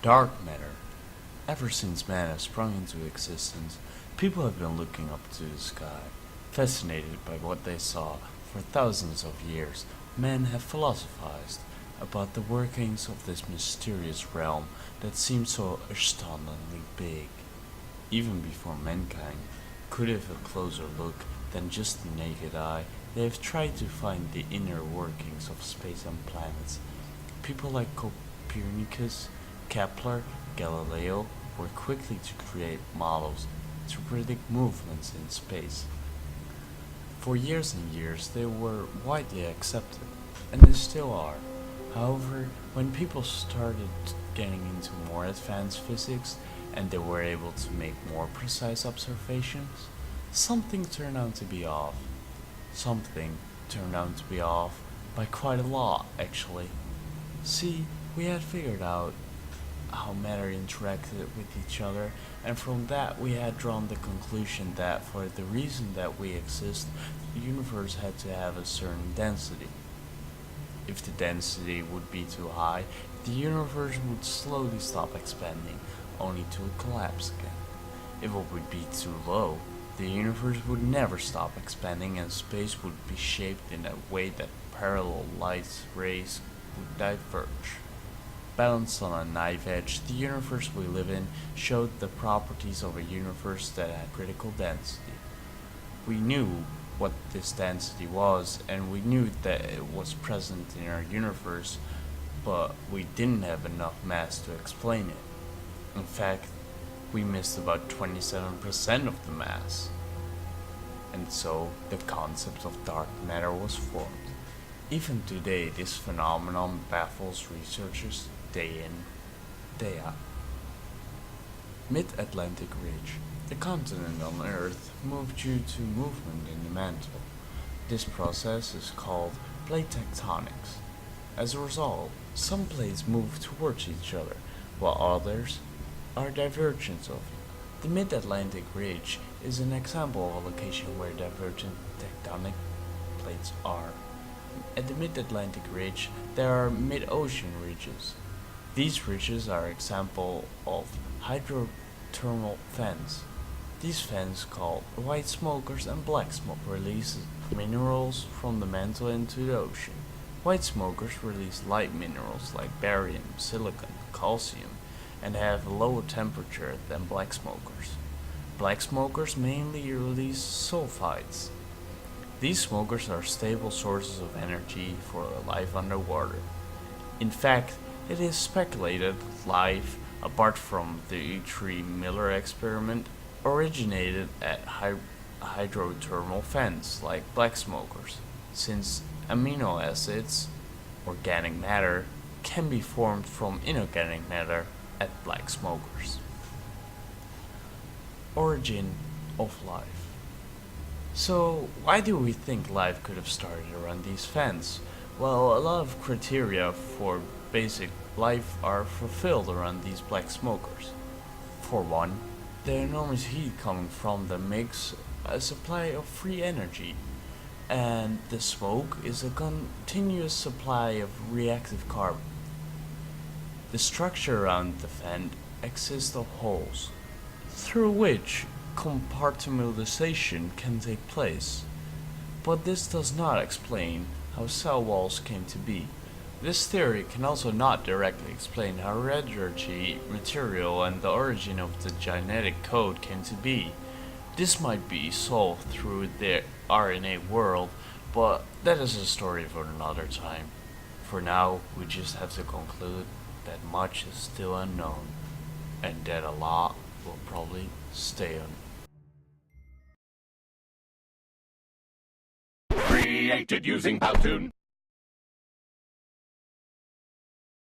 Dark matter. Ever since man has sprung into existence, people have been looking up to the sky. Fascinated by what they saw, for thousands of years, men have philosophized about the workings of this mysterious realm that seems so astonishingly big. Even before mankind could have a closer look than just the naked eye, they have tried to find the inner workings of space and planets. People like Copernicus, Kepler, Galileo were quickly to create models to predict movements in space. For years and years, they were widely accepted, and they still are. However, when people started getting into more advanced physics and they were able to make more precise observations, something turned out to be off. Something turned out to be off by quite a lot, actually. See, we had figured out how matter interacted with each other, and from that we had drawn the conclusion that for the reason that we exist, the universe had to have a certain density. If the density would be too high, the universe would slowly stop expanding, only to collapse again. If it would be too low, the universe would never stop expanding and space would be shaped in a way that parallel light rays would diverge. Balanced on a knife edge, the universe we live in showed the properties of a universe that had critical density. We knew what this density was, and we knew that it was present in our universe, but we didn't have enough mass to explain it. In fact, we missed about 27% of the mass. And so, the concept of dark matter was formed. Even today, this phenomenon baffles researchers day in, day out. Mid-Atlantic Ridge. The continent on Earth moved due to movement in the mantle. This process is called plate tectonics. As a result, some plates move towards each other, while others are divergent of it. The Mid-Atlantic Ridge is an example of a location where divergent tectonic plates are. At the Mid-Atlantic Ridge, there are mid-ocean ridges. These ridges are example of hydrothermal vents. These vents, called white smokers and black smoke, release minerals from the mantle into the ocean. White smokers release light minerals like barium, silicon, calcium, and have a lower temperature than black smokers. Black smokers mainly release sulfides. These smokers are stable sources of energy for life underwater. In fact, it is speculated that life, apart from the E. Miller experiment, originated at hydrothermal vents like black smokers, since amino acids, organic matter, can be formed from inorganic matter at black smokers. Origin of life. So, why do we think life could have started around these vents? Well, a lot of criteria for basic life are fulfilled around these black smokers. For one, the enormous heat coming from them makes a supply of free energy, and the smoke is a continuous supply of reactive carbon. The structure around the vent consists of holes, through which compartmentalization can take place. But this does not explain how cell walls came to be. This theory can also not directly explain how hereditary material and the origin of the genetic code came to be. This might be solved through the RNA world, but that is a story for another time. For now, we just have to conclude that much is still unknown, and that a lot will probably stay unknown. Created using Powtoon.